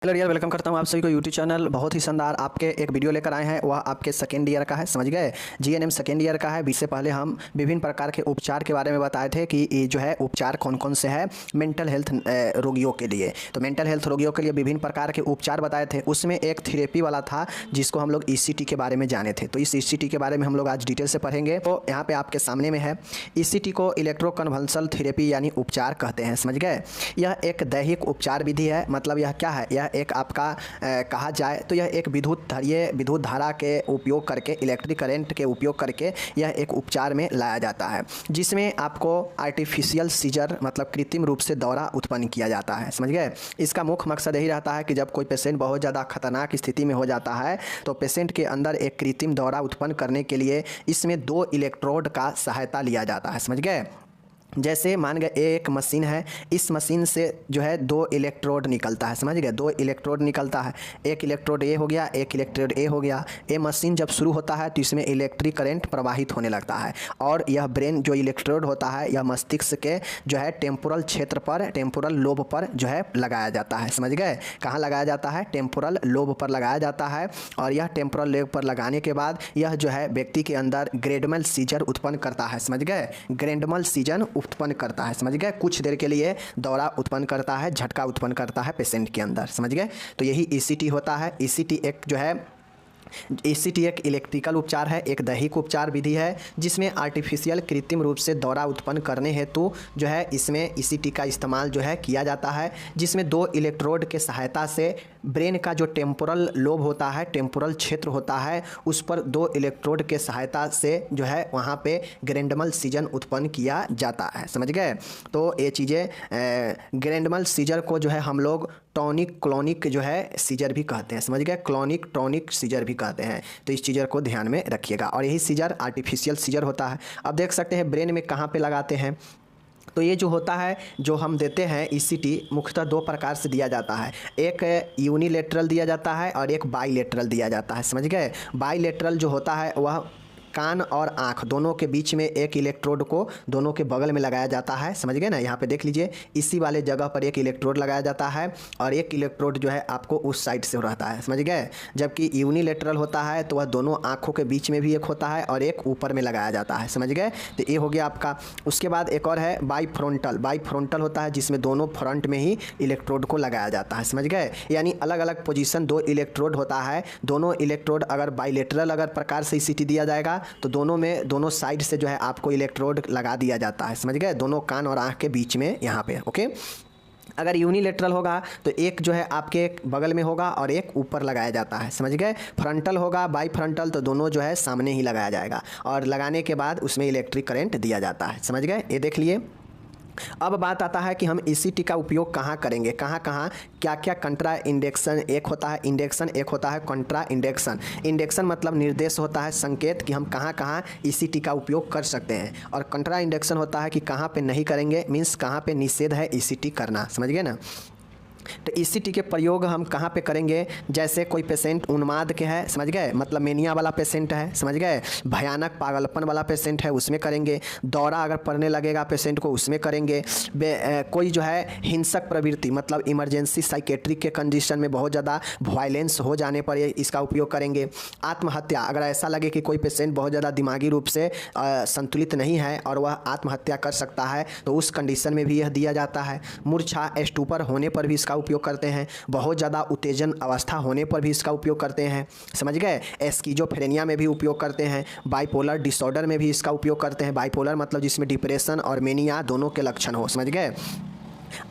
Hello dear, welcome करता हूं आप सभी को यूट्यूब चैनल। बहुत ही शानदार आपके एक वीडियो लेकर आए हैं, वह आपके सेकेंड ईयर का है, समझ गए। जीएनएम सेकेंड ईयर का है। इससे पहले हम विभिन्न प्रकार के उपचार के बारे में बताए थे कि ये जो है उपचार कौन कौन से है मेंटल हेल्थ रोगियों के लिए। तो मेंटल हेल्थ रोगियों के लिए विभिन्न प्रकार के उपचार बताए थे। उसमें एक थेरेपी वाला था जिसको हम लोग ईसीटी के बारे में जाने थे। तो इस ईसीटी के बारे में हम लोग आज डिटेल से पढ़ेंगे। तो यहाँ पे आपके सामने में है, ईसीटी को इलेक्ट्रोकन्वल्सल थेरेपी यानी उपचार कहते हैं, समझ गए। यह एक दैहिक उपचार विधि है। मतलब यह क्या है, यह एक आपका कहा जाए तो यह एक विद्युत धारा के उपयोग करके, इलेक्ट्रिक करंट के उपयोग करके यह एक उपचार में लाया जाता है, जिसमें आपको आर्टिफिशियल सीजर मतलब कृत्रिम रूप से दौरा उत्पन्न किया जाता है, समझ गए। इसका मुख्य मकसद यही रहता है कि जब कोई पेशेंट बहुत ज़्यादा खतरनाक स्थिति में हो जाता है तो पेशेंट के अंदर एक कृत्रिम दौरा उत्पन्न करने के लिए इसमें 2 इलेक्ट्रोड का सहायता लिया जाता है, समझ गए। जैसे मान गए एक मशीन है, इस मशीन से जो है 2 इलेक्ट्रोड निकलता है, समझ गए। 2 इलेक्ट्रोड निकलता है, एक इलेक्ट्रोड ए हो गया, एक इलेक्ट्रोड ए हो गया। ये मशीन जब शुरू होता है तो इसमें इलेक्ट्रिक करंट प्रवाहित होने लगता है और यह ब्रेन जो इलेक्ट्रोड होता है यह मस्तिष्क के जो है टेम्पोरल क्षेत्र पर, टेम्पोरल लोब पर जो है लगाया जाता है, समझ गए। कहाँ लगाया जाता है? टेम्पोरल लोब पर लगाया जाता है। और यह टेम्पोरल लोब पर लगाने के बाद यह जो है व्यक्ति के अंदर ग्रेंडमल सीजर उत्पन्न करता है, समझ गए। ग्रेंडमल सीजर उत्पन्न करता है, समझ गए। कुछ देर के लिए दौरा उत्पन्न करता है, झटका उत्पन्न करता है पेशेंट के अंदर, समझ गए। तो यही ईसीटी होता है। ईसीटी एक जो है ईसीटी एक इलेक्ट्रिकल उपचार है, एक दैहिक उपचार विधि है जिसमें आर्टिफिशियल कृत्रिम रूप से दौरा उत्पन्न करने हेतु जो है इसमें ईसीटी का इस्तेमाल जो है किया जाता है, जिसमें 2 इलेक्ट्रोड के सहायता से ब्रेन का जो टेम्पोरल लोब होता है, टेम्पोरल क्षेत्र होता है, उस पर 2 इलेक्ट्रोड के सहायता से जो है वहाँ पे ग्रेंडमल सीजन उत्पन्न किया जाता है, समझ गए। तो ये चीज़ें ग्रेंडमल सीजर को जो है हम लोग टॉनिक क्लोनिक जो है सीजर भी कहते हैं, समझ गए। क्लोनिक टॉनिक सीजर भी कहते हैं। तो इस सीजर को ध्यान में रखिएगा। और यही सीजर आर्टिफिशियल सीजर होता है। अब देख सकते हैं ब्रेन में कहाँ पे लगाते हैं। तो ये जो होता है, जो हम देते हैं ईसीटी, मुख्यतः 2 प्रकार से दिया जाता है। एक यूनिलेटरल दिया जाता है और एक बाईलेटरल दिया जाता है, समझ गए। बाईलेटरल जो होता है वह कान और आँख दोनों के बीच में एक इलेक्ट्रोड को दोनों के बगल में लगाया जाता है, समझ गए ना। यहाँ पे देख लीजिए, इसी वाले जगह पर एक इलेक्ट्रोड लगाया जाता है और एक इलेक्ट्रोड जो है आपको उस साइड से रहता है, समझ गए। जबकि यूनिलेटरल होता है तो वह दोनों आँखों के बीच में भी एक होता है और एक ऊपर में लगाया जाता है, समझ गए। तो ये हो गया आपका। उसके बाद एक और है बाईफ्रंटल। बाईफ्रंटल होता है जिसमें दोनों फ्रंट में ही इलेक्ट्रोड को लगाया जाता है, समझ गए। यानी अलग अलग पोजीशन 2 इलेक्ट्रोड होता है। दोनों इलेक्ट्रोड अगर बाईलेटरल अगर प्रकार से ईसीटी दिया जाएगा तो दोनों में, दोनों साइड से जो है आपको इलेक्ट्रोड लगा दिया जाता है, समझ गए। दोनों कान और आँख के बीच में यहाँ पे, ओके। अगर यूनिलेटरल होगा तो एक जो है आपके बगल में होगा और एक ऊपर लगाया जाता है, समझ गए। फ्रंटल होगा, बाई फ्रंटल, तो दोनों जो है सामने ही लगाया जाएगा और लगाने के बाद उसमें इलेक्ट्रिक करंट दिया जाता है, समझ गए। ये देख लिए। अब बात आता है कि हम ईसीटी का उपयोग कहाँ करेंगे, कहाँ क्या क्या कंट्रा इंडेक्शन एक होता है, इंडेक्शन एक होता है कंट्रा इंडेक्शन। इंडेक्शन मतलब निर्देश होता है, संकेत कि हम कहाँ ईसीटी का उपयोग कर सकते हैं। और कंट्रा इंडेक्शन होता है कि कहाँ पे नहीं करेंगे, मीन्स कहाँ पे निषेध है ईसीटी करना, समझ गए ना। तो ईसीटी के प्रयोग हम कहाँ पे करेंगे? जैसे कोई पेशेंट उन्माद के है, समझ गए, मतलब मेनिया वाला पेशेंट है, समझ गए। भयानक पागलपन वाला पेशेंट है, उसमें करेंगे। दौरा अगर पड़ने लगेगा पेशेंट को, उसमें करेंगे। कोई जो है हिंसक प्रवृत्ति मतलब इमरजेंसी साइकेट्रिक के कंडीशन में बहुत ज़्यादा वायलेंस हो जाने पर इसका उपयोग करेंगे। आत्महत्या, अगर ऐसा लगे कि कोई पेशेंट बहुत ज़्यादा दिमागी रूप से संतुलित नहीं है और वह आत्महत्या कर सकता है तो उस कंडीशन में भी यह दिया जाता है। मूर्छा, स्टूपर होने पर भी इसका उपयोग करते हैं। बहुत ज़्यादा उत्तेजन अवस्था होने पर भी इसका उपयोग करते हैं, समझ गए। स्किज़ोफ्रेनिया में भी उपयोग करते हैं। बाइपोलर डिसऑर्डर में भी इसका उपयोग करते हैं। बाइपोलर मतलब जिसमें डिप्रेशन और मेनिया दोनों के लक्षण हो, समझ गए।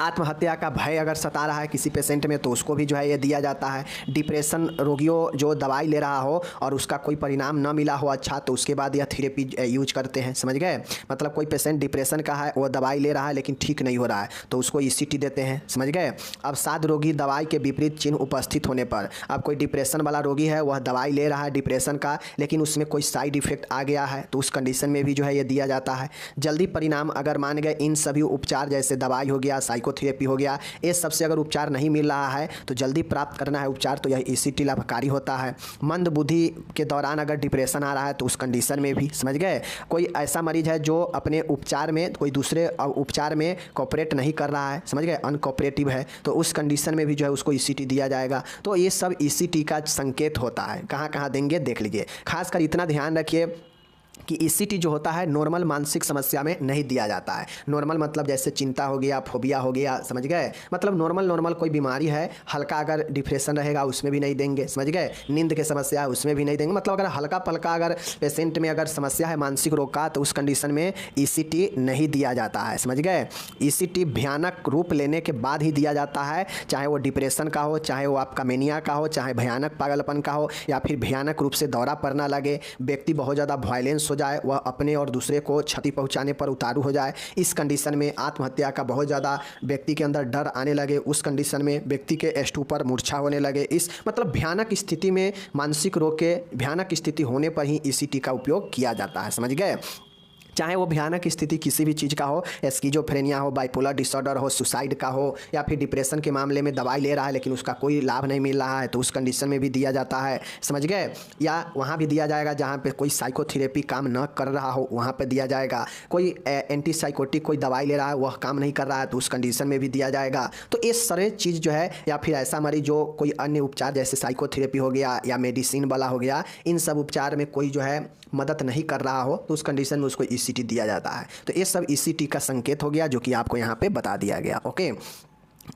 आत्महत्या का भय अगर सता रहा है किसी पेशेंट में तो उसको भी जो है ये दिया जाता है। डिप्रेशन रोगियों जो दवाई ले रहा हो और उसका कोई परिणाम न मिला हो अच्छा, तो उसके बाद यह थेरेपी यूज करते हैं, समझ गए। मतलब कोई पेशेंट डिप्रेशन का है, वो दवाई ले रहा है लेकिन ठीक नहीं हो रहा है तो उसको ईसीटी देते हैं, समझ गए। अब साध रोगी दवाई के विपरीत चिन्ह उपस्थित होने पर, अब कोई डिप्रेशन वाला रोगी है, वह दवाई ले रहा है डिप्रेशन का, लेकिन उसमें कोई साइड इफेक्ट आ गया है तो उस कंडीशन में भी जो है ये दिया जाता है। जल्दी परिणाम अगर मान गए इन सभी उपचार जैसे दवाई हो गया, साइकोथेरेपी हो गया, ये सबसे अगर उपचार नहीं मिल रहा है तो जल्दी प्राप्त करना है उपचार, तो यह ईसीटी लाभकारी होता है। मंद बुद्धि के दौरान अगर डिप्रेशन आ रहा है तो उस कंडीशन में भी, समझ गए, कोई ऐसा मरीज है जो अपने उपचार में कोई दूसरे उपचार में कोऑपरेट नहीं कर रहा है, समझ गए, अनकोऑपरेटिव है, तो उस कंडीशन में भी जो है उसको ईसीटी दिया जाएगा। तो ये सब ईसीटी का संकेत होता है। कहाँ कहाँ देंगे देख लीजिए। खासकर इतना ध्यान रखिए कि ईसीटी जो होता है नॉर्मल मानसिक समस्या में नहीं दिया जाता है। नॉर्मल मतलब जैसे चिंता हो गया, फोबिया हो गया, समझ गए, मतलब नॉर्मल कोई बीमारी है, हल्का अगर डिप्रेशन रहेगा उसमें भी नहीं देंगे, समझ गए, नींद की समस्या है उसमें भी नहीं देंगे। मतलब अगर हल्का पलका अगर पेशेंट में अगर समस्या है मानसिक रोग का तो उस कंडीशन में ईसीटी नहीं दिया जाता है, समझ गए। ईसीटी भयानक रूप लेने के बाद ही दिया जाता है, चाहे वो डिप्रेशन का हो, चाहे वो आपका मेनिया का हो, चाहे भयानक पागलपन का हो, या फिर भयानक रूप से दौरा पड़ना लगे, व्यक्ति बहुत ज़्यादा वायलेंस हो जाए, वह अपने और दूसरे को क्षति पहुंचाने पर उतारू हो जाए, इस कंडीशन में आत्महत्या का बहुत ज़्यादा व्यक्ति के अंदर डर आने लगे, उस कंडीशन में व्यक्ति के स्टूपर मूर्छा होने लगे, इस मतलब भयानक स्थिति में, मानसिक रोग के भयानक स्थिति होने पर ही ईसीटी का उपयोग किया जाता है, समझ गए। चाहे वो भयानक स्थिति किसी भी चीज़ का हो, स्किज़ोफ्रेनिया हो, बाइपोलर डिसऑर्डर हो, सुसाइड का हो, या फिर डिप्रेशन के मामले में दवाई ले रहा है लेकिन उसका कोई लाभ नहीं मिल रहा है तो उस कंडीशन में भी दिया जाता है, समझ गए। या वहाँ भी दिया जाएगा जहाँ पे कोई साइकोथेरेपी काम न कर रहा हो, वहाँ पे दिया जाएगा। कोई एंटीसाइकोटिक कोई दवाई ले रहा है वह काम नहीं कर रहा है तो उस कंडीशन में भी दिया जाएगा। तो ये सारे चीज़ जो है, या फिर ऐसा मरीज जो कोई अन्य उपचार जैसे साइकोथेरेपी हो गया या मेडिसिन वाला हो गया, इन सब उपचार में कोई जो है मदद नहीं कर रहा हो तो उस कंडीशन में उसको ईसीटी दिया जाता है। तो ये सब ईसीटी का संकेत हो गया जो कि आपको यहाँ पे बता दिया गया। ओके,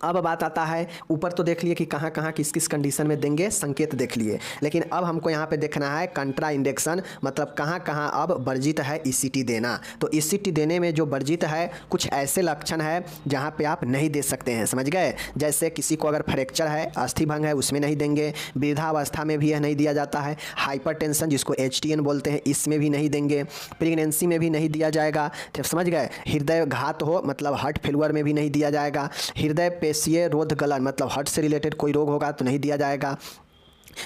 अब बात आता है, ऊपर तो देख लिए कि कहाँ कहाँ किस किस कंडीशन में देंगे, संकेत देख लिए, लेकिन अब हमको यहाँ पे देखना है कंट्रा इंडिकेशन, मतलब कहाँ कहाँ अब वर्जित है ईसीटी देना। तो ईसीटी देने में जो वर्जित है, कुछ ऐसे लक्षण है जहाँ पे आप नहीं दे सकते हैं, समझ गए। जैसे किसी को अगर फ्रैक्चर है, अस्थि भंग है, उसमें नहीं देंगे। वृद्धावस्था में भी यह नहीं दिया जाता है। हाइपरटेंशन जिसको HTN बोलते हैं, इसमें भी नहीं देंगे। प्रेगनेंसी में भी नहीं दिया जाएगा, समझ गए। हृदय घात हो मतलब हार्ट फेलुअर में भी नहीं दिया जाएगा। हृदय पेशीय रोध गलन मतलब हार्ट से रिलेटेड कोई रोग होगा तो नहीं दिया जाएगा।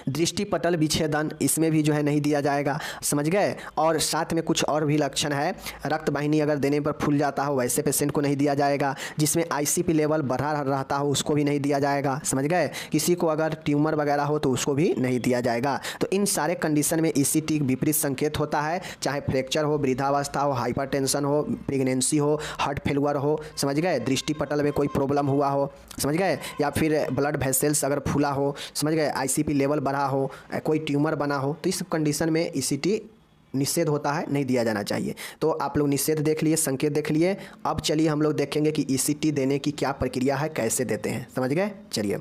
दृष्टि पटल विच्छेदन, इसमें भी जो है नहीं दिया जाएगा, समझ गए। और साथ में कुछ और भी लक्षण है, रक्त वाहिनी अगर देने पर फूल जाता हो वैसे पेशेंट को नहीं दिया जाएगा। जिसमें ICP लेवल बढ़ा रहता हो उसको भी नहीं दिया जाएगा, समझ गए। किसी को अगर ट्यूमर वगैरह हो तो उसको भी नहीं दिया जाएगा। तो इन सारे कंडीशन में ईसीटी विपरीत संकेत होता है, चाहे फ्रैक्चर हो, वृद्धावस्था हो, हाइपरटेंशन हो, प्रेगनेंसी हो, हार्ट फेलुअर हो, समझ गए, दृष्टि पटल में कोई प्रॉब्लम हुआ हो, समझ गए, या फिर ब्लड वेसल्स अगर फूला हो, समझ गए, ICP लेवल बढ़ा हो, कोई ट्यूमर बना हो, तो इस कंडीशन में ईसीटी निषेध होता है, नहीं दिया जाना चाहिए। तो आप लोग निषेध देख लिए, संकेत देख लिए। अब चलिए हम लोग देखेंगे कि ईसीटी देने की क्या प्रक्रिया है, कैसे देते हैं, समझ गए। चलिए,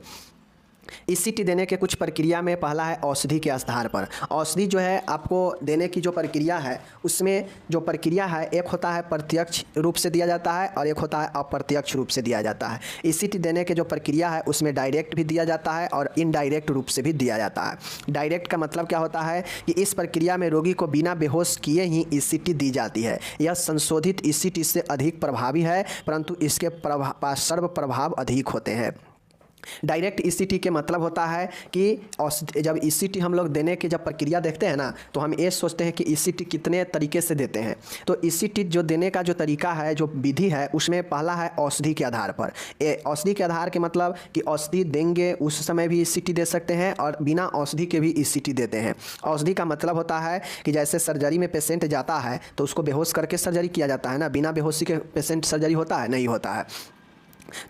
ईसीटी देने के कुछ प्रक्रिया में पहला है औषधि के आधार पर। औषधि जो है आपको देने की जो प्रक्रिया है, उसमें जो प्रक्रिया है, एक होता है प्रत्यक्ष रूप से दिया जाता है और एक होता है अप्रत्यक्ष रूप से दिया जाता है। ईसीटी देने के जो प्रक्रिया है उसमें डायरेक्ट भी दिया जाता है और इनडायरेक्ट रूप से भी दिया जाता है। डायरेक्ट का मतलब क्या होता है कि इस प्रक्रिया में रोगी को बिना बेहोश किए ही ईसीटी दी जाती है। यह संशोधित ईसीटी से अधिक प्रभावी है, परंतु इसके सर्व प्रभाव अधिक होते हैं। डायरेक्ट ईसीटी के मतलब होता है कि जब ईसीटी हम लोग देने की जब प्रक्रिया देखते हैं ना, तो हम ये सोचते हैं कि ईसीटी कितने तरीके से देते हैं। तो ईसीटी जो देने का जो तरीका है, जो विधि है, उसमें पहला है औषधि के आधार पर। औषधि के आधार के मतलब कि औषधि देंगे उस समय भी ईसीटी दे सकते हैं और बिना औषधि के भी ईसीटी देते हैं। औषधि का मतलब होता है कि जैसे सर्जरी में पेशेंट जाता है तो उसको बेहोश करके सर्जरी किया जाता है ना, बिना बेहोशी के पेशेंट सर्जरी होता है, नहीं होता है।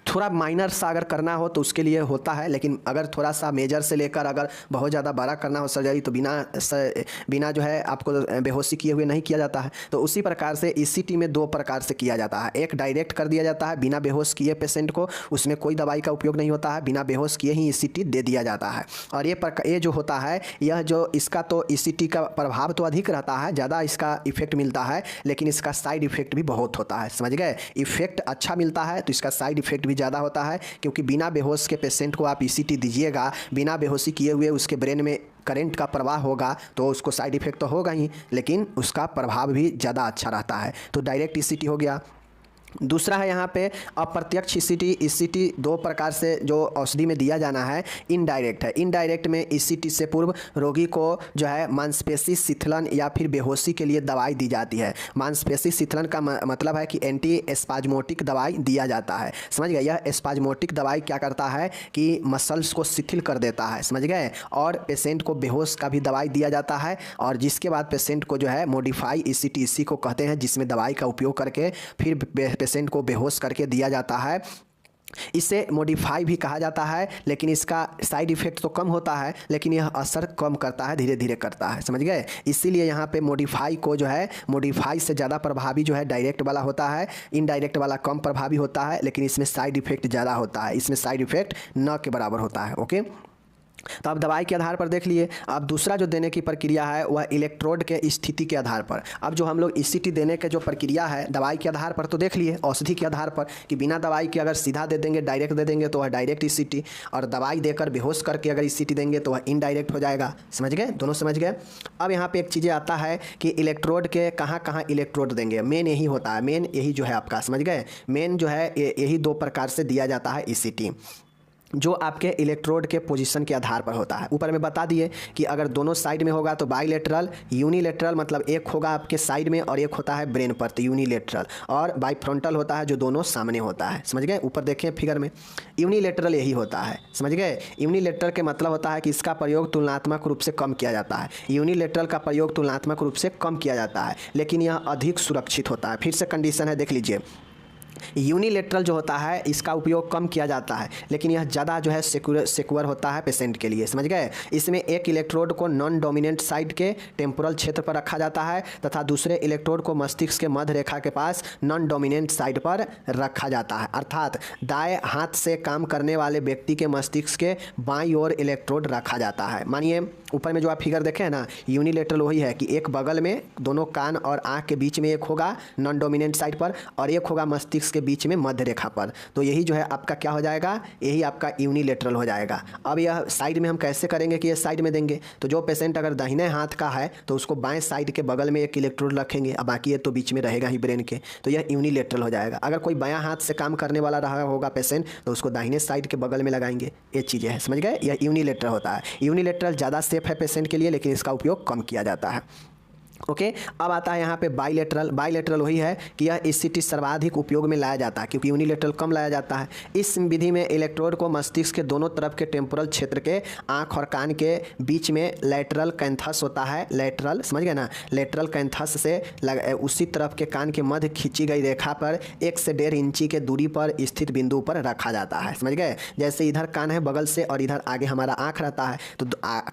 थोड़ा माइनर सा अगर करना हो तो उसके लिए होता है, लेकिन अगर थोड़ा सा मेजर से लेकर अगर बहुत ज़्यादा बड़ा करना हो सर्जरी तो बिना जो है आपको बेहोशी किए हुए नहीं किया जाता है। तो उसी प्रकार से ईसीटी में दो प्रकार से किया जाता है। एक डायरेक्ट कर दिया जाता है बिना बेहोश किए पेशेंट को, उसमें कोई दवाई का उपयोग नहीं होता है, बिना बेहोश किए ही ईसीटी दे दिया जाता है। और ये जो होता है, यह जो इसका तो ईसीटी का प्रभाव तो अधिक रहता है, ज़्यादा इसका इफेक्ट मिलता है, लेकिन इसका साइड इफेक्ट भी बहुत होता है, समझ गए। इफेक्ट अच्छा मिलता है तो इसका साइड इफेक्ट भी ज़्यादा होता है, क्योंकि बिना बेहोश के पेशेंट को आप ईसीटी दीजिएगा, बिना बेहोशी किए हुए उसके ब्रेन में करंट का प्रवाह होगा तो उसको साइड इफेक्ट तो होगा ही, लेकिन उसका प्रभाव भी ज़्यादा अच्छा रहता है। तो डायरेक्ट ईसीटी हो गया। दूसरा है यहाँ पे अप्रत्यक्ष ईसीटी। ईसीटी दो प्रकार से जो औषधि में दिया जाना है, इनडायरेक्ट है। इनडायरेक्ट में ईसीटी से पूर्व रोगी को जो है मांसपेशी शिथिलन या फिर बेहोशी के लिए दवाई दी जाती है। मांसपेशी शिथिलन का मतलब है कि एंटी एस्पाज्मोटिक दवाई दिया जाता है, समझ गए। यह एस्पाज्मोटिक दवाई क्या करता है कि मसल्स को शिथिल कर देता है, समझ गए। और पेशेंट को बेहोश का भी दवाई दिया जाता है, और जिसके बाद पेशेंट को जो है मॉडिफाई ईसीटी, इसी को कहते हैं, जिसमें दवाई का उपयोग करके फिर पेशेंट को बेहोश करके दिया जाता है। इसे मॉडिफाई भी कहा जाता है, लेकिन इसका साइड इफ़ेक्ट तो कम होता है, लेकिन यह असर कम करता है, धीरे धीरे करता है, समझ गए। इसीलिए यहाँ पे मॉडिफाई को जो है, मॉडिफाई से ज़्यादा प्रभावी जो है डायरेक्ट वाला होता है, इनडायरेक्ट वाला कम प्रभावी होता है, लेकिन इसमें साइड इफ़ेक्ट ज़्यादा होता है, इसमें साइड इफ़ेक्ट न के बराबर होता है। ओके, तो आप दवाई के आधार पर देख लिए। अब दूसरा जो देने की प्रक्रिया है वह इलेक्ट्रोड के स्थिति के आधार पर। अब जो हम लोग ईसीटी देने के जो प्रक्रिया है दवाई के आधार पर तो देख लिए, औषधि के आधार पर कि बिना दवाई के अगर सीधा दे देंगे, डायरेक्ट दे देंगे तो वह डायरेक्ट ईसीटी, और दवाई देकर बेहोश करके अगर ईसीटी देंगे तो वह इनडायरेक्ट हो जाएगा, समझ गए, दोनों समझ गए। अब यहाँ पर एक चीज़ें आता है कि इलेक्ट्रोड के कहाँ कहाँ इलेक्ट्रोड देंगे। मेन यही होता है, मेन यही जो है आपका, समझ गए। मेन जो है यही दो प्रकार से दिया जाता है ईसीटी, जो आपके इलेक्ट्रोड के पोजीशन के आधार पर होता है। ऊपर में बता दिए कि अगर दोनों साइड में होगा तो बाईलेटरल, यूनिलेटरल मतलब एक होगा आपके साइड में और एक होता है ब्रेन पर, तो यूनिलेटरल, और बाईफ्रंटल होता है जो दोनों सामने होता है, समझ गए। ऊपर देखें फिगर में, यूनिलेटरल यही होता है, समझ गए। यूनिलेटरल के मतलब होता है कि इसका प्रयोग तुलनात्मक रूप से कम किया जाता है। यूनिलेटरल का प्रयोग तुलनात्मक रूप से कम किया जाता है, लेकिन यह अधिक सुरक्षित होता है। फिर से कंडीशन है, देख लीजिए। यूनिलेटरल जो होता है इसका उपयोग कम किया जाता है, लेकिन यह ज़्यादा जो है सिक्योर होता है पेशेंट के लिए, समझ गए। इसमें एक इलेक्ट्रोड को नॉन डोमिनेंट साइड के टेम्पोरल क्षेत्र पर रखा जाता है तथा दूसरे इलेक्ट्रोड को मस्तिष्क के मध्य रेखा के पास नॉन डोमिनेंट साइड पर रखा जाता है। अर्थात दाएं हाथ से काम करने वाले व्यक्ति के मस्तिष्क के बाईं ओर इलेक्ट्रोड रखा जाता है। मानिए ऊपर में जो आप फिगर देखें ना, यूनिलेटरल वही है कि एक बगल में दोनों कान और आँख के बीच में एक होगा नॉन डोमिनेंट साइड पर, और एक होगा मस्तिष्क के बीच में मध्य रेखा पर। तो यही जो है आपका क्या हो जाएगा, यही आपका यूनिलेटरल हो जाएगा। अब यह साइड में हम कैसे करेंगे कि ये साइड में देंगे, तो जो पेशेंट अगर दाहिने हाथ का है तो उसको बाएं साइड के बगल में एक इलेक्ट्रोड रखेंगे, अब बाकी ये तो बीच में रहेगा ही ब्रेन के, तो यह यूनिलेटरल हो जाएगा। अगर कोई बायां हाथ से काम करने वाला रहा होगा पेशेंट तो उसको दाहिने साइड के बगल में लगाएंगे, ये चीज़ें हैं, समझ गए। यह यूनिलेटरल होता है। यूनिलेटरल ज़्यादा सेफ है पेशेंट के लिए, लेकिन इसका उपयोग कम किया जाता है। ओके, अब आता है यहाँ पे बाईलेटरल। बाईलेटरल वही है कि यह ईसीटी सर्वाधिक उपयोग में लाया जाता है, क्योंकि यूनिलेटरल कम लाया जाता है। इस विधि में इलेक्ट्रोड को मस्तिष्क के दोनों तरफ के टेम्पोरल क्षेत्र के आँख और कान के बीच में लेटरल कैंथस होता है, लेटरल, समझ गए ना। लेटरल कैंथस से उसी तरफ के कान के मध्य खींची गई रेखा पर 1 से 1.5 इंची के दूरी पर स्थित बिंदु पर रखा जाता है, समझ गए। जैसे इधर कान है बगल से और इधर आगे हमारा आँख रहता है, तो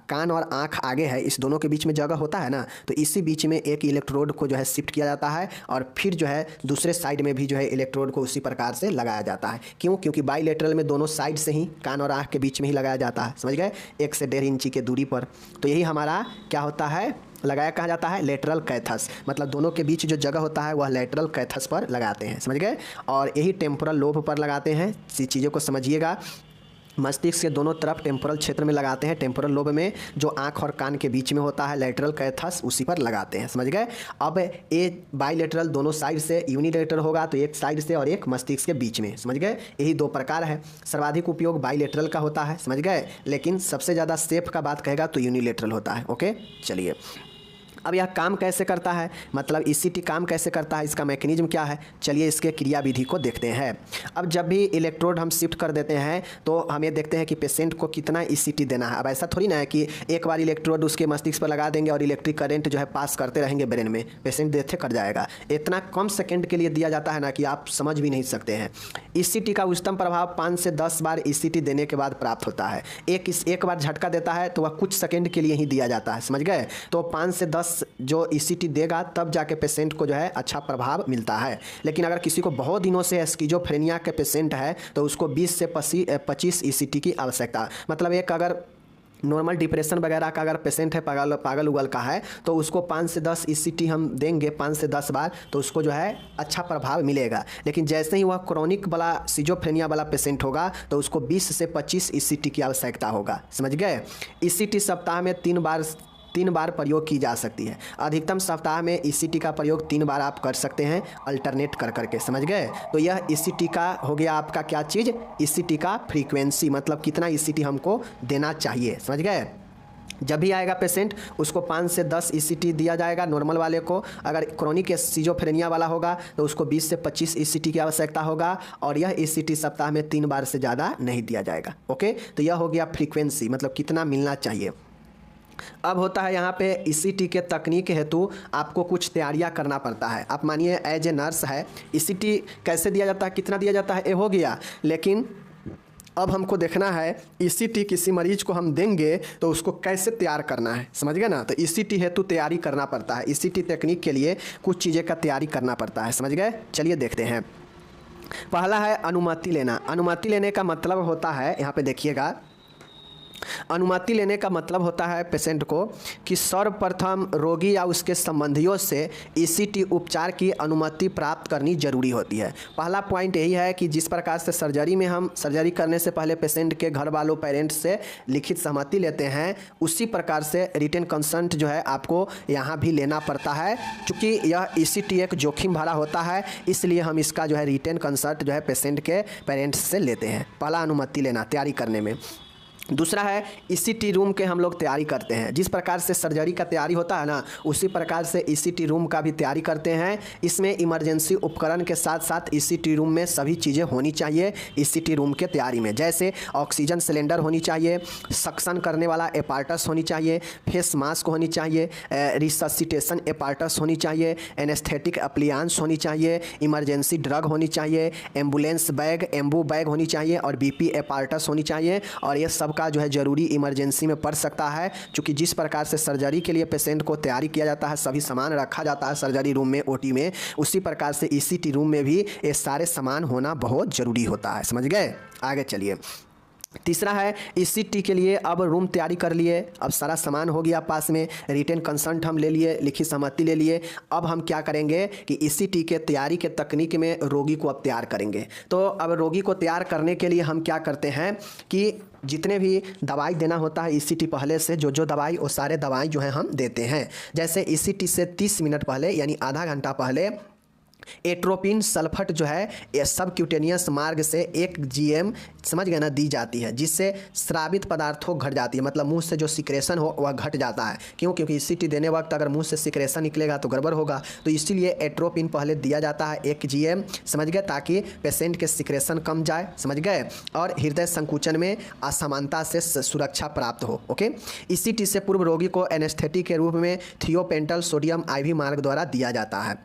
कान और आँख आगे है, इस दोनों के बीच में जगह होता है ना, तो इसी बीच में एक इलेक्ट्रोड को जो है शिफ्ट किया जाता है, और फिर जो है दूसरे साइड में भी जो है इलेक्ट्रोड को उसी प्रकार से लगाया जाता है। क्यों? क्योंकि बाईलेटरल में दोनों साइड से ही कान और आँख के बीच में ही लगाया जाता है, समझ गए, 1 से 1.5 इंची के दूरी पर। तो यही हमारा क्या होता है, लगाया कहा जाता है लेटरल कैथस, मतलब दोनों के बीच जो जगह होता है वह लेटरल कैथस पर लगाते हैं, समझ गए। और यही टेम्पोरल लोब पर लगाते हैं, चीज़ों को समझिएगा। मस्तिष्क के दोनों तरफ टेम्पोरल क्षेत्र में लगाते हैं, टेम्पोरल लोब में जो आँख और कान के बीच में होता है लेटरल कैथस, उसी पर लगाते हैं, समझ गए। अब ये बाईलेटरल दोनों साइड से, यूनिलेटरल होगा तो एक साइड से और एक मस्तिष्क के बीच में, समझ गए। यही दो प्रकार है। सर्वाधिक उपयोग बाईलेटरल का होता है, समझ गए, लेकिन सबसे ज़्यादा सेफ का बात कहेगा तो यूनिलेटरल होता है। ओके, चलिए अब यह काम कैसे करता है, मतलब ईसीटी काम कैसे करता है, इसका मैकेनिज्म क्या है, चलिए इसके क्रिया विधि को देखते हैं। अब जब भी इलेक्ट्रोड हम शिफ्ट कर देते हैं तो हम ये देखते हैं कि पेशेंट को कितना ईसीटी देना है। अब ऐसा थोड़ी ना है कि एक बार इलेक्ट्रोड उसके मस्तिष्क पर लगा देंगे और इलेक्ट्रिक करंट जो है पास करते रहेंगे ब्रेन में, पेशेंट डेथ कर जाएगा। इतना कम सेकेंड के लिए दिया जाता है ना कि आप समझ भी नहीं सकते हैं। ईसीटी का उच्चतम प्रभाव 5 से 10 बार ईसीटी देने के बाद प्राप्त होता है। एक बार झटका देता है तो वह कुछ सेकेंड के लिए ही दिया जाता है, समझ गए। तो 5 से 10 जो ईसीटी देगा तब जाके पेशेंट को जो है अच्छा प्रभाव मिलता है। लेकिन अगर किसी को बहुत दिनों से स्किज़ोफ्रेनिया के पेशेंट है तो उसको 20 से 25 ईसीटी की आवश्यकता, मतलब एक अगर नॉर्मल डिप्रेशन वगैरह का अगर पेशेंट है, पागल उगल का है, तो उसको 5 से 10 ईसीटी हम देंगे 5 से 10 बार, तो उसको जो है अच्छा प्रभाव मिलेगा। लेकिन जैसे ही वह क्रोनिक वाला सिजोफ्रेनिया वाला पेशेंट होगा तो उसको 20 से 25 ईसीटी की आवश्यकता होगा, समझ गए। ईसीटी सप्ताह में 3 बार 3 बार प्रयोग की जा सकती है। अधिकतम सप्ताह में ECT का प्रयोग 3 बार आप कर सकते हैं अल्टरनेट कर करके, समझ गए। तो यह ECT का हो गया आपका क्या चीज़, ECT का फ्रीक्वेंसी, मतलब कितना ECT हमको देना चाहिए, समझ गए। जब भी आएगा पेशेंट उसको 5 से 10 ECT दिया जाएगा नॉर्मल वाले को। अगर क्रोनिक सिजोफ्रेनिया वाला होगा तो उसको 20 से 25 ECT की आवश्यकता होगा, और यह ECT सप्ताह में 3 बार से ज़्यादा नहीं दिया जाएगा। ओके, तो यह हो गया फ्रीक्वेंसी, मतलब कितना मिलना चाहिए। अब होता है यहाँ पे ECT के तकनीक हेतु आपको कुछ तैयारियाँ करना पड़ता है। आप मानिए एज ए नर्स है, ECT कैसे दिया जाता है, कितना दिया जाता है, ये हो गया। लेकिन अब हमको देखना है ECT किसी मरीज को हम देंगे तो उसको कैसे तैयार करना है, समझ गए ना। तो ECT हेतु तैयारी करना पड़ता है, ECT तकनीक के लिए कुछ चीज़ें का तैयारी करना पड़ता है, समझ गए। चलिए देखते हैं। पहला है अनुमति लेना। अनुमति लेने का मतलब होता है, यहाँ पे देखिएगा, अनुमति लेने का मतलब होता है पेशेंट को कि सर्वप्रथम रोगी या उसके संबंधियों से ECT उपचार की अनुमति प्राप्त करनी जरूरी होती है। पहला पॉइंट यही है कि जिस प्रकार से सर्जरी में हम सर्जरी करने से पहले पेशेंट के घर वालों पेरेंट्स से लिखित सहमति लेते हैं, उसी प्रकार से रिटन कंसेंट जो है आपको यहाँ भी लेना पड़ता है। चूँकि यह ECT एक जोखिम भरा होता है, इसलिए हम इसका जो है रिटन कंसेंट जो है पेशेंट के पेरेंट्स से लेते हैं। पहला अनुमति लेना तैयारी करने में। दूसरा है ECT रूम के हम लोग तैयारी करते हैं। जिस प्रकार से सर्जरी का तैयारी होता है ना, उसी प्रकार से ECT रूम का भी तैयारी करते हैं। इसमें इमरजेंसी उपकरण के साथ साथ ECT रूम में सभी चीज़ें होनी चाहिए ECT रूम के तैयारी में, जैसे ऑक्सीजन सिलेंडर होनी चाहिए, सक्शन करने वाला एपार्टस होनी चाहिए, फेस मास्क होनी चाहिए, रिससिटेशन एपार्टस होनी चाहिए, एनेस्थेटिक अप्लियांस होनी चाहिए, इमरजेंसी ड्रग होनी चाहिए, एम्बुलेंस बैग एम्बू बैग होनी चाहिए, और BP एपार्टस होनी चाहिए। और ये सब का जो है जरूरी इमरजेंसी में पड़ सकता है, क्योंकि जिस प्रकार से सर्जरी के लिए पेशेंट को तैयारी किया जाता है, सभी सामान रखा जाता है सर्जरी रूम में OT में, उसी प्रकार से ECT रूम में भी ये सारे सामान होना बहुत ज़रूरी होता है, समझ गए। आगे चलिए। तीसरा है ECT के लिए अब रूम तैयारी कर लिए, अब सारा सामान हो गया पास में, रिटन कंसेंट हम ले लिए, लिखित सहमति ले लिए। अब हम क्या करेंगे कि ECT के तैयारी के तकनीक में रोगी को अब तैयार करेंगे। तो अब रोगी को तैयार करने के लिए हम क्या करते हैं कि जितने भी दवाई देना होता है ECT पहले से, जो दवाई वो सारे दवाई जो है हम देते हैं। जैसे ECT से 30 मिनट पहले यानी आधा घंटा पहले एट्रोपिन सल्फेट जो है ये सब क्यूटेनियस मार्ग से 1 GM समझ गए ना दी जाती है, जिससे स्रावित पदार्थों घट जाती है, मतलब मुंह से जो सिक्रेशन हो वह घट जाता है। क्यों? क्योंकि ECT देने वक्त अगर मुंह से सिक्रेशन निकलेगा तो गड़बड़ होगा, तो इसीलिए एट्रोपिन पहले दिया जाता है 1 GM, समझ गए, ताकि पेशेंट के सिक्रेशन कम जाए, समझ गए, और हृदय संकुचन में असमानता से सुरक्षा प्राप्त हो। ओके। ECT से पूर्व रोगी को एनेस्थेटिक के रूप में थियोपेंटल सोडियम IV मार्ग द्वारा दिया जाता है।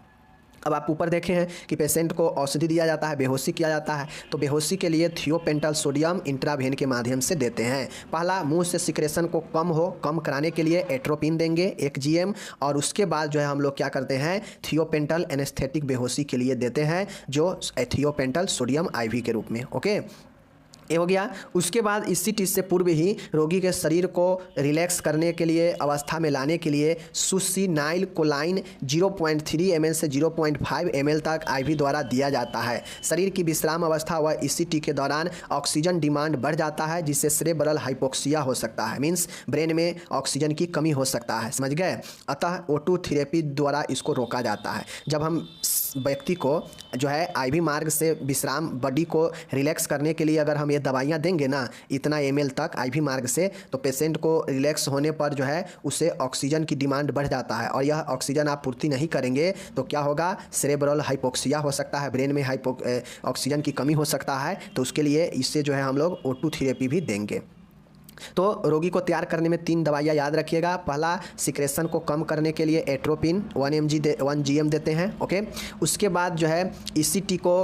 अब आप ऊपर देखे हैं कि पेशेंट को औषधि दिया जाता है, बेहोशी किया जाता है, तो बेहोशी के लिए थियोपेंटल सोडियम इंट्रावेन के माध्यम से देते हैं। पहला मुंह से सिक्रेशन को कम कराने के लिए एट्रोपिन देंगे 1 GM, और उसके बाद जो है हम लोग क्या करते हैं थियोपेंटल एनेस्थेटिक बेहोशी के लिए देते हैं, जो थियोपेंटल सोडियम IV के रूप में। ओके, ये हो गया। उसके बाद ECT से पूर्व ही रोगी के शरीर को रिलैक्स करने के लिए, अवस्था में लाने के लिए सुसिनाइल कोलाइन 0.3 ml से 0.5 ml तक IV द्वारा दिया जाता है। शरीर की विश्राम अवस्था व ECT के दौरान ऑक्सीजन डिमांड बढ़ जाता है, जिससे सेरेब्रल हाइपोक्सिया हो सकता है, मीन्स ब्रेन में ऑक्सीजन की कमी हो सकता है, समझ गए। अतः O2 थेरेपी द्वारा इसको रोका जाता है। जब हम व्यक्ति को जो है IV मार्ग से विश्राम, बॉडी को रिलैक्स करने के लिए अगर हम दवाइयाँ देंगे ना इतना ml तक IV मार्ग से, तो पेशेंट को रिलैक्स होने पर जो है उसे ऑक्सीजन की डिमांड बढ़ जाता है, और यह ऑक्सीजन आप पूर्ति नहीं करेंगे तो क्या होगा, सेरेब्रल हाइपोक्सिया हो सकता है, ब्रेन में ऑक्सीजन की कमी हो सकता है। तो उसके लिए इससे जो है हम लोग O2 थेरेपी भी देंगे। तो रोगी को तैयार करने में 3 दवाइयाँ याद रखिएगा। पहला सिक्रेशन को कम करने के लिए एट्रोपिन 1 GM देते हैं। ओके। उसके बाद जो है ECT को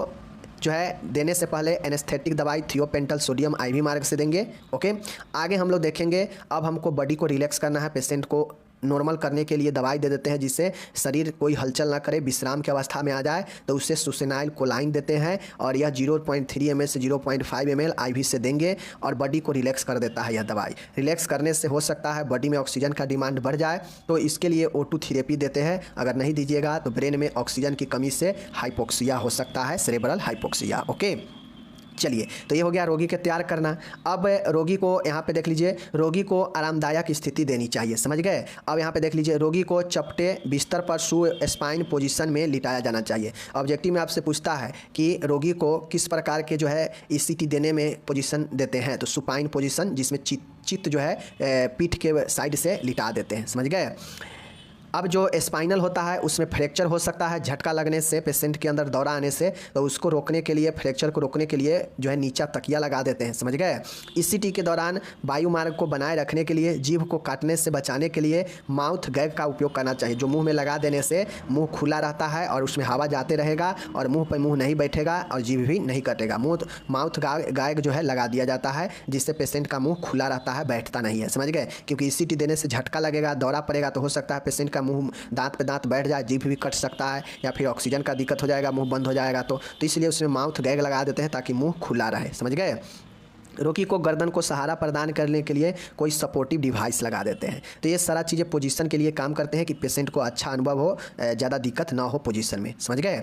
जो है देने से पहले एनेस्थेटिक दवाई थियोपेंटल सोडियम IV मार्ग से देंगे। ओके। आगे हम लोग देखेंगे, अब हमको बॉडी को रिलैक्स करना है, पेशेंट को नॉर्मल करने के लिए दवाई दे देते हैं, जिससे शरीर कोई हलचल ना करे, विश्राम की अवस्था में आ जाए, तो उससे सुसिनाइल कोलाइन देते हैं, और यह 0.3 ml से 0.5 ml IV से देंगे, और बॉडी को रिलैक्स कर देता है। यह दवाई रिलैक्स करने से हो सकता है बॉडी में ऑक्सीजन का डिमांड बढ़ जाए, तो इसके लिए O2 थेरेपी देते हैं। अगर नहीं दीजिएगा तो ब्रेन में ऑक्सीजन की कमी से हाइपोक्सिया हो सकता है, सेरेब्रल हाइपोक्सिया। ओके। चलिए, तो ये हो गया रोगी के तैयार करना। अब रोगी को यहाँ पे देख लीजिए, रोगी को आरामदायक स्थिति देनी चाहिए, समझ गए। अब यहाँ पे देख लीजिए, रोगी को चपटे बिस्तर पर स्पाइन पोजीशन में लिटाया जाना चाहिए। ऑब्जेक्टिव में आपसे पूछता है कि रोगी को किस प्रकार के जो है ईसीटी देने में पोजीशन देते हैं, तो सुपाइन पोजीशन, जिसमें चित्त जो है पीठ के साइड से लिटा देते हैं, समझ गए। अब जो स्पाइनल होता है उसमें फ्रैक्चर हो सकता है झटका लगने से, पेशेंट के अंदर दौरा आने से, तो उसको रोकने के लिए, फ्रैक्चर को रोकने के लिए जो है नीचा तकिया लगा देते हैं, समझ गए। ईसीटी के दौरान वायु मार्ग को बनाए रखने के लिए, जीभ को काटने से बचाने के लिए माउथ गैग का उपयोग करना चाहिए। जो मुंह में लगा देने से मुंह खुला रहता है और उसमें हवा जाते रहेगा और मुंह पर मुंह नहीं बैठेगा और जीभ भी नहीं कटेगा। माउथ गैग जो है लगा दिया जाता है, जिससे पेशेंट का मुँह खुला रहता है, बैठता नहीं है, समझ गए। क्योंकि ईसीटी देने से झटका लगेगा, दौरा पड़ेगा, तो हो सकता है पेशेंट का मुंह, दांत पे दांत बैठ जाए, जीभ भी कट सकता है, या फिर ऑक्सीजन का दिक्कत हो जाएगा, मुंह बंद हो जाएगा। तो इसलिए उसमें माउथ गैग लगा देते हैं ताकि मुंह खुला रहे, समझ गए। रोगी को गर्दन को सहारा प्रदान करने के लिए कोई सपोर्टिव डिवाइस लगा देते हैं। तो ये सारा चीज़ें पोजीशन के लिए काम करते हैं कि पेशेंट को अच्छा अनुभव हो, ज़्यादा दिक्कत ना हो पोजीशन में, समझ गए।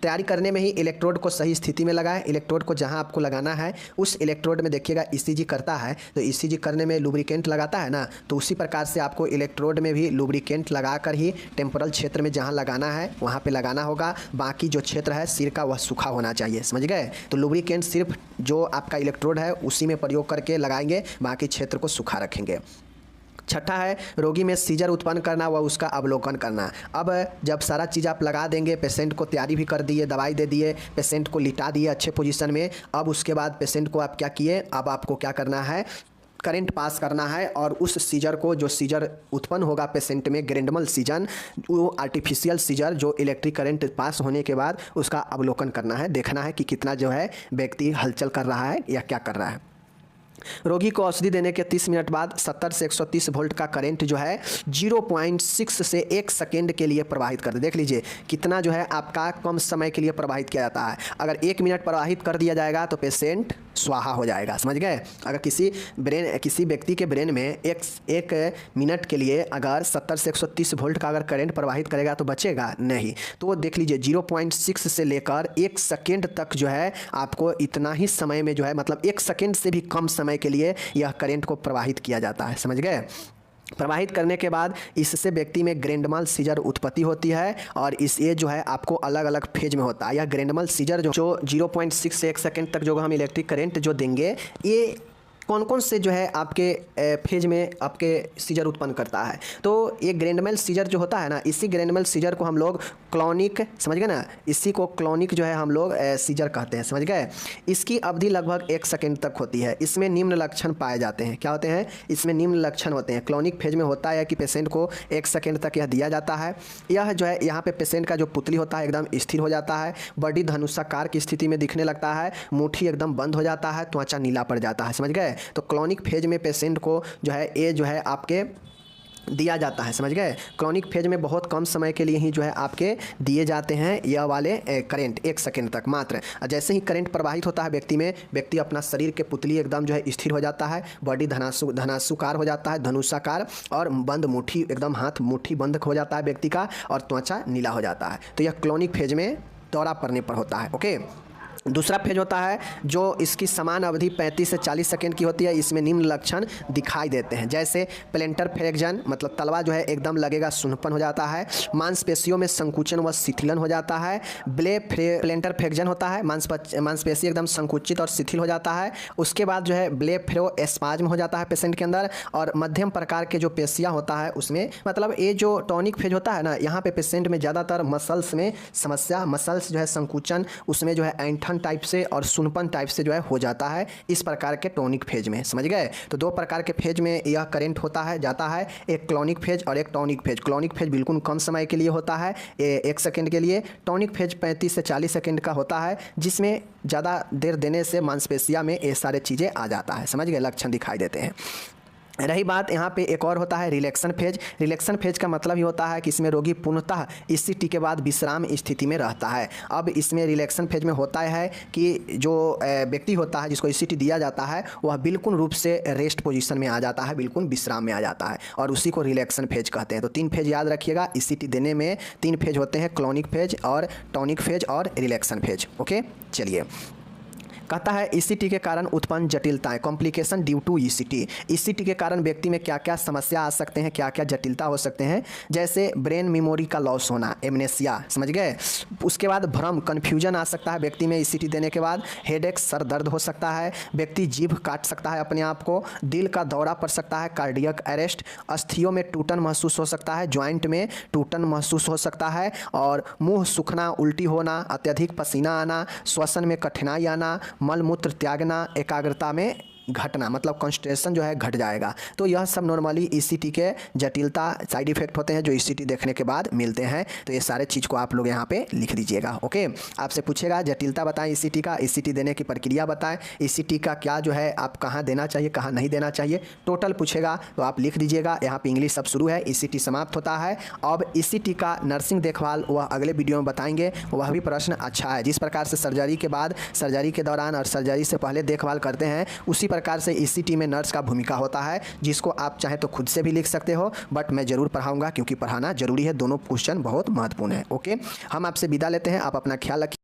तैयारी करने में ही इलेक्ट्रोड को सही स्थिति में लगाएं। इलेक्ट्रोड को जहां आपको लगाना है उस इलेक्ट्रोड में देखिएगा ईसीजी करता है, तो ईसीजी करने में लुब्रिकेंट लगाता है ना, तो उसी प्रकार से आपको इलेक्ट्रोड में भी लुब्रिकेंट लगा कर ही टेम्पोरल क्षेत्र में जहाँ लगाना है वहाँ पर लगाना होगा। बाकी जो क्षेत्र है सिर का वह सूखा होना चाहिए, समझ गए। तो लुब्रिकेंट सिर्फ जो आपका इलेक्ट्रोड है उसी में प्रयोग करके लगाएंगे, बाकी क्षेत्र को सूखा रखेंगे। छठा है रोगी में सीजर उत्पन्न करना व उसका अवलोकन करना। अब जब सारा चीज़ आप लगा देंगे, पेशेंट को तैयारी भी कर दिए, दवाई दे दिए, पेशेंट को लिटा दिए अच्छे पोजीशन में, अब उसके बाद पेशेंट को आप क्या किए, अब आपको क्या करना है, करंट पास करना है और उस सीजर को, जो सीजर उत्पन्न होगा पेशेंट में, ग्रैंडमल सीजन, वो आर्टिफिशियल सीजर जो इलेक्ट्रिक करंट पास होने के बाद उसका अवलोकन करना है, देखना है कि कितना जो है व्यक्ति हलचल कर रहा है या क्या कर रहा है। रोगी को औषधि देने के 30 मिनट बाद 70 से 130 वोल्ट का करंट जो है 0.6 से 1 सेकेंड के लिए प्रवाहित कर दे। देख लीजिए कितना जो है आपका कम समय के लिए प्रवाहित किया जाता है। अगर 1 मिनट प्रवाहित कर दिया जाएगा तो पेशेंट स्वाहा हो जाएगा, समझ गए। अगर किसी व्यक्ति के ब्रेन में एक मिनट के लिए अगर 70 से 130 वोल्ट का अगर करंट प्रवाहित करेगा तो बचेगा नहीं। तो देख लीजिए 0.6 से लेकर 1 सेकेंड तक जो है आपको इतना ही समय में जो है, मतलब 1 सेकेंड से भी कम समय के लिए यह करंट को प्रवाहित किया जाता है, समझ गए। प्रवाहित करने के बाद इससे व्यक्ति में ग्रैंडमल सीजर उत्पत्ति होती है और ये जो है आपको अलग अलग फेज में होता है। यह ग्रैंडमल सीजर जो 0.6 से 1 सेकेंड तक जो हम इलेक्ट्रिक करंट जो देंगे, ये कौन कौन से जो है आपके फेज में आपके सीजर उत्पन्न करता है। तो ये ग्रैंडमल सीजर जो होता है ना, इसी ग्रैंडमल सीजर को हम लोग क्लॉनिक, समझ गए ना, इसी को क्लॉनिक जो है हम लोग सीजर कहते हैं, समझ गए। इसकी अवधि लगभग 1 सेकेंड तक होती है। इसमें निम्न लक्षण पाए जाते हैं। क्या होते हैं इसमें? निम्न लक्षण होते हैं। क्लॉनिक फेज में होता है कि पेशेंट को 1 सेकेंड तक यह दिया जाता है। यह जो है यहाँ पे पेशेंट का जो पुतली होता है एकदम स्थिर हो जाता है, बॉडी धनुषाकार की स्थिति में दिखने लगता है, मुट्ठी एकदम बंद हो जाता है, त्वचा नीला पड़ जाता है, समझ गए। तो क्लॉनिक फेज में पेशेंट को जो है ये जो है आपके दिया जाता है, समझ गए। क्लॉनिक फेज में बहुत कम समय के लिए ही जो है आपके दिए जाते हैं यह वाले करंट, 1 सेकेंड तक मात्र। जैसे ही करंट प्रवाहित होता है व्यक्ति में, व्यक्ति अपना शरीर के पुतली एकदम जो है स्थिर हो जाता है, बॉडी धनासुकार हो जाता है, धनुषाकार, और बंद मुट्ठी, एकदम हाथ मुट्ठी बंद हो जाता है व्यक्ति का, और त्वचा नीला हो जाता है। तो यह क्लॉनिक फेज में दौरा पड़ने पर होता है। ओके, दूसरा फेज होता है जो इसकी समान अवधि 35 से 40 सेकेंड की होती है। इसमें निम्न लक्षण दिखाई देते हैं, जैसे प्लेंटर फ्लेक्शन, मतलब तलवा जो है एकदम लगेगा, सुन्नपन हो जाता है, मांसपेशियों में संकुचन व शिथिलन हो जाता है। प्लेंटर फ्लेक्शन होता है, मांसपेशी एकदम संकुचित और शिथिल हो जाता है। उसके बाद जो है ब्लेफेरोस्पाज्म हो जाता है पेशेंट के अंदर, और मध्यम प्रकार के जो पेशियाँ होता है उसमें, मतलब ये जो टॉनिक फेज होता है ना, यहाँ पे पेशेंट में ज़्यादातर मसल्स में समस्या, मसल्स जो है संकुचन, उसमें जो है ऐंठन टाइप से और सुनपन टाइप से जो है हो जाता है इस प्रकार के टॉनिक फेज में, समझ गए। तो 2 प्रकार के फेज में यह करंट होता है, जाता है, एक क्लॉनिक फेज और एक टॉनिक फेज। क्लॉनिक फेज बिल्कुल कम समय के लिए होता है, 1 सेकेंड के लिए। टॉनिक फेज 35 से 40 सेकेंड का होता है, जिसमें ज़्यादा देर देने से मांसपेशिया में ये सारे चीज़ें आ जाता है, समझ गए, लक्षण दिखाई देते हैं। रही बात यहाँ पे एक और होता है रिलैक्सन फेज। रिलैक्सन फेज का मतलब ही होता है कि इसमें रोगी पूर्णतः ईसीटी के बाद विश्राम स्थिति में रहता है। अब इसमें रिलैक्सन फेज में होता है कि जो व्यक्ति होता है जिसको ईसीटी दिया जाता है वह बिल्कुल रूप से रेस्ट पोजीशन में आ जाता है, बिल्कुल विश्राम में आ जाता है, और उसी को रिलैक्सन फेज कहते हैं। तो 3 फेज याद रखिएगा, ईसीटी देने में 3 फेज होते हैं, क्लॉनिक फेज और टॉनिक फेज और रिलैक्सन फेज। ओके, चलिए कहता है ईसीटी के कारण उत्पन्न जटिलताएं, complication due to ECT. ECT के कारण व्यक्ति में क्या क्या समस्या आ सकते हैं, क्या क्या जटिलता हो सकते हैं, जैसे ब्रेन मेमोरी का लॉस होना, एमनेसिया, समझ गए। उसके बाद भ्रम, कन्फ्यूजन आ सकता है व्यक्ति में ईसीटी देने के बाद। हेडेक, सर दर्द हो सकता है, व्यक्ति जीभ काट सकता है अपने आप को, दिल का दौरा पड़ सकता है, कार्डियक अरेस्ट, अस्थियों में टूटन महसूस हो सकता है, ज्वाइंट में टूटन महसूस हो सकता है, और मुंह सूखना, उल्टी होना, अत्यधिक पसीना आना, श्वसन में कठिनाई आना, मल मूत्र त्यागना, एकाग्रता में घटना, मतलब कंसंट्रेशन जो है घट जाएगा। तो यह सब नॉर्मली ईसीटी के जटिलता, साइड इफेक्ट होते हैं जो ईसीटी देखने के बाद मिलते हैं। तो ये सारे चीज़ को आप लोग यहाँ पे लिख लीजिएगा। ओके, आपसे पूछेगा जटिलता बताएं ईसीटी का, ईसीटी देने की प्रक्रिया बताएं, ईसीटी का क्या जो है आप कहाँ देना चाहिए, कहाँ नहीं देना चाहिए, टोटल पूछेगा तो आप लिख दीजिएगा। यहाँ पे इंग्लिश सब शुरू है, ईसीटी समाप्त होता है। अब ईसीटी का नर्सिंग देखभाल वह अगले वीडियो में बताएंगे, वह भी प्रश्न अच्छा है। जिस प्रकार से सर्जरी के बाद, सर्जरी के दौरान और सर्जरी से पहले देखभाल करते हैं, उसी प्रकार से ईसीटी में नर्स का भूमिका होता है, जिसको आप चाहे तो खुद से भी लिख सकते हो, बट मैं जरूर पढ़ाऊंगा क्योंकि पढ़ाना जरूरी है। दोनों क्वेश्चन बहुत महत्वपूर्ण है। ओके, हम आपसे विदा लेते हैं, आप अपना ख्याल रखिए।